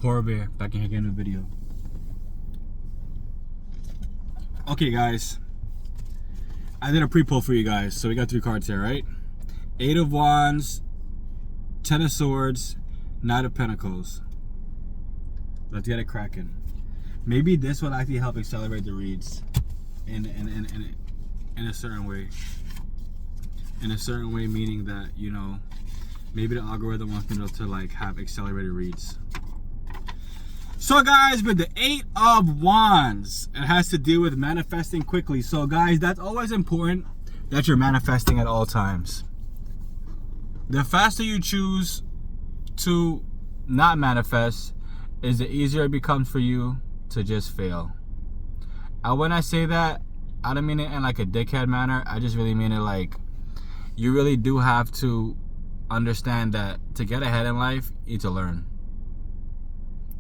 Poor bear, back in here again in the video. Okay guys, I did a pre-pull for you guys. So we got 3 cards here, right? 8 of Wands, 10 of Swords, Knight of Pentacles. Let's get it cracking. Maybe this will actually help accelerate the reads in a certain way. In a certain way, meaning that, you know, maybe the algorithm wants me to like have accelerated reads. So guys, with the 8 of Wands, it has to do with manifesting quickly. So guys, that's always important that you're manifesting at all times. The faster you choose to not manifest is the easier it becomes for you to just fail. And when I say that, I don't mean it in like a dickhead manner. I just really mean it like you really do have to understand that to get ahead in life, you need to learn.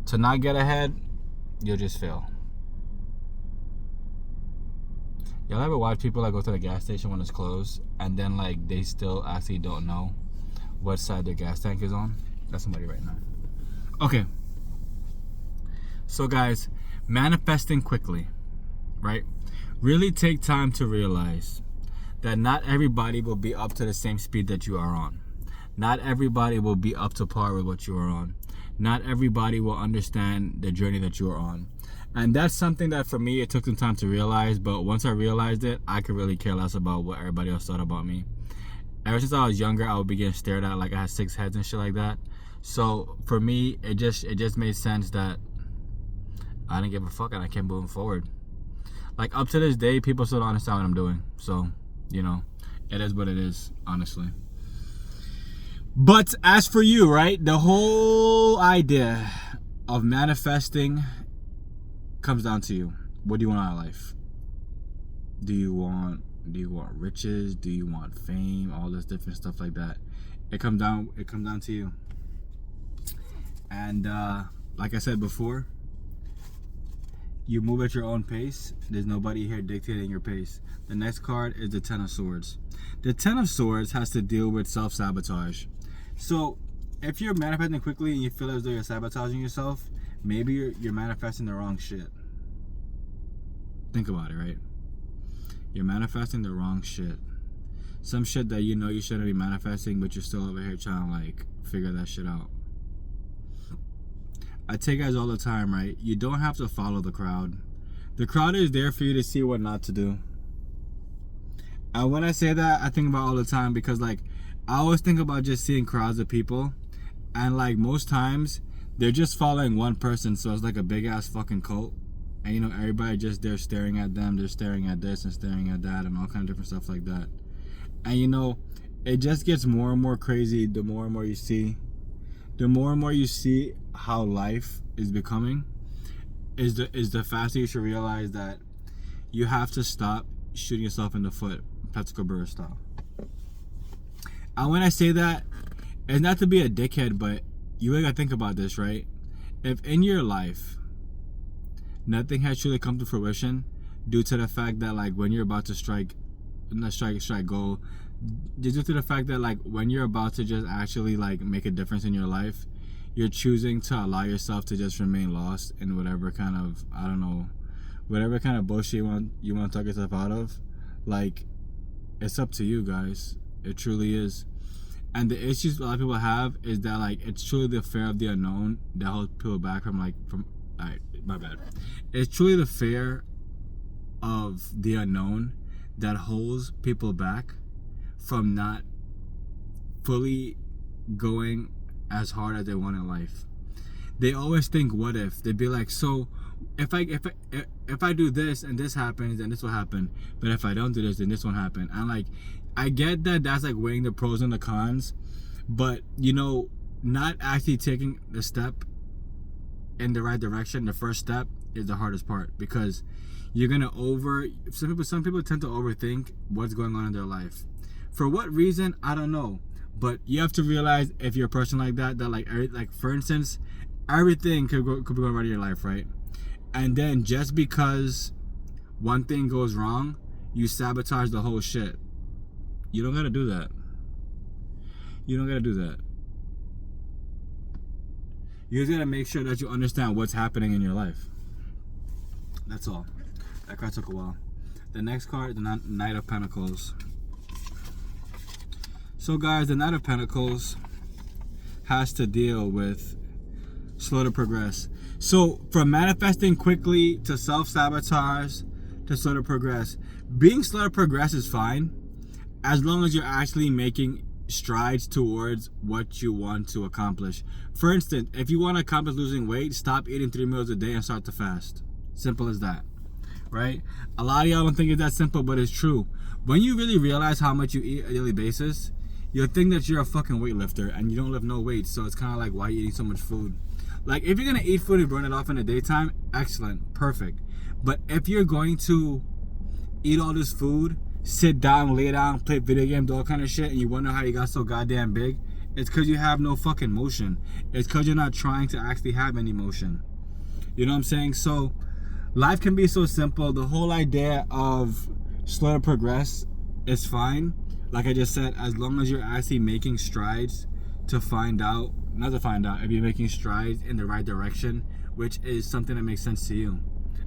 To not get ahead, you'll just fail. Y'all ever watch people like go to the gas station when it's closed and then like they still actually don't know what side their gas tank is on? That's somebody right now. Okay. So guys, manifesting quickly, right? Really take time to realize that not everybody will be up to the same speed that you are on. Not everybody will be up to par with what you are on. Not everybody will understand the journey that you are on. And that's something that for me, it took some time to realize. But once I realized it, I could really care less about what everybody else thought about me. Ever since I was younger, I would be getting stared at like I had 6 heads and shit like that. So for me, it just made sense that I didn't give a fuck and I kept moving forward. Like up to this day, people still don't understand what I'm doing. So, you know, it is what it is, honestly. But as for you, right, the whole idea of manifesting comes down to you. What do you want out of life? Do you want riches? Do you want fame? All this different stuff like that. It comes down to you. And like I said before, you move at your own pace. There's nobody here dictating your pace. The next card is the 10 of Swords. The 10 of Swords has to deal with self-sabotage. So if you're manifesting quickly and you feel as though you're sabotaging yourself, maybe you're manifesting the wrong shit. Think about it, right? You're manifesting the wrong shit. Some shit that you know you shouldn't be manifesting, but you're still over here trying to like figure that shit out. I tell you guys all the time, right? You don't have to follow the crowd. The crowd is there for you to see what not to do. And when I say that, I think about all the time because like I always think about just seeing crowds of people, and like most times they're just following one person, so it's like a big ass fucking cult. And you know, everybody just they're staring at them, they're staring at this and staring at that and all kind of different stuff like that. And you know, it just gets more and more crazy the more and more you see. The more and more you see how life is becoming, is the faster you should realize that you have to stop shooting yourself in the foot, Petsko Burr style. And when I say that, it's not to be a dickhead, but you really gotta think about this, right? If in your life nothing has truly come to fruition due to the fact that like when you're about to strike goal, due to the fact that like when you're about to just actually like make a difference in your life, you're choosing to allow yourself to just remain lost in whatever kind of, I don't know, whatever kind of bullshit you want to talk yourself out of. Like, it's up to you guys. It truly is. And the issues a lot of people have is that like it's truly the fear of the unknown that holds people back alright, my bad. It's truly the fear of the unknown that holds people back from not fully going as hard as they want in life. They always think, what if? They'd be like, so if I do this and this happens, then this will happen. But if I don't do this, then this won't happen. And like, I get that that's like weighing the pros and the cons, but you know, not actually taking the step in the right direction, the first step, is the hardest part, because you're gonna some people tend to overthink what's going on in their life. For what reason, I don't know. But you have to realize, if you're a person like that like for instance, everything could be going right in your life, right? And then just because one thing goes wrong, you sabotage the whole shit. You don't gotta do that. You don't gotta do that. You just gotta make sure that you understand what's happening in your life. That's all. That card took a while. The next card, the Knight of Pentacles. So guys, the Knight of Pentacles has to deal with slow to progress. So from manifesting quickly to self-sabotage to slow to progress. Being slow to progress is fine as long as you're actually making strides towards what you want to accomplish. For instance, if you want to accomplish losing weight, stop eating 3 meals a day and start to fast. Simple as that, right? A lot of y'all don't think it's that simple, but it's true. When you really realize how much you eat on a daily basis, you'll think that you're a fucking weightlifter and you don't lift no weight. So it's kind of like, why are you eating so much food? Like, if you're gonna eat food and burn it off in the daytime, excellent, perfect. But if you're going to eat all this food, sit down, lay down, play video games, all kind of shit, and you wonder how you got so goddamn big, it's because you have no fucking motion. It's because you're not trying to actually have any motion. You know what I'm saying? So life can be so simple. The whole idea of slow to progress is fine. Like I just said, as long as you're actually making strides to find out, not to find out, if you're making strides in the right direction, which is something that makes sense to you.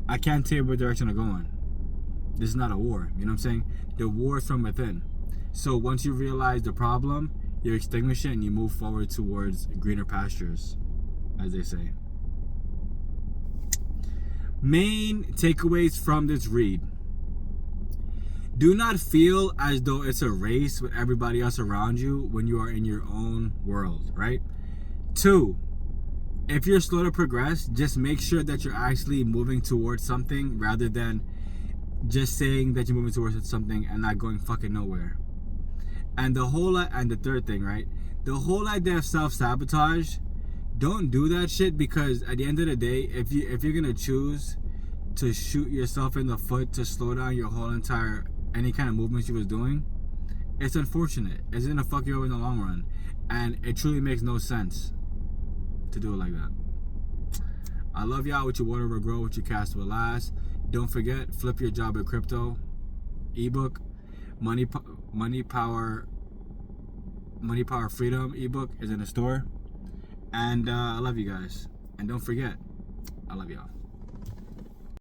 I can't tell you what direction to go in. This is not a war, you know what I'm saying? The war is from within. So once you realize the problem, you extinguish it and you move forward towards greener pastures, as they say. Main takeaways from this read. Do not feel as though it's a race with everybody else around you when you are in your own world, right? 2, if you're slow to progress, just make sure that you're actually moving towards something rather than just saying that you're moving towards something and not going fucking nowhere. And the third thing, right? The whole idea of self-sabotage, don't do that shit, because at the end of the day, if you're gonna choose to shoot yourself in the foot to slow down your whole entire any kind of movements you was doing, it's unfortunate. It's gonna fuck you over in the long run, and it truly makes no sense to do it like that. I love y'all. What you water will grow, what you cast will last. Don't forget, Flip Your Job at Crypto ebook, Money Power Freedom ebook is in the store. And I love you guys. And don't forget, I love y'all.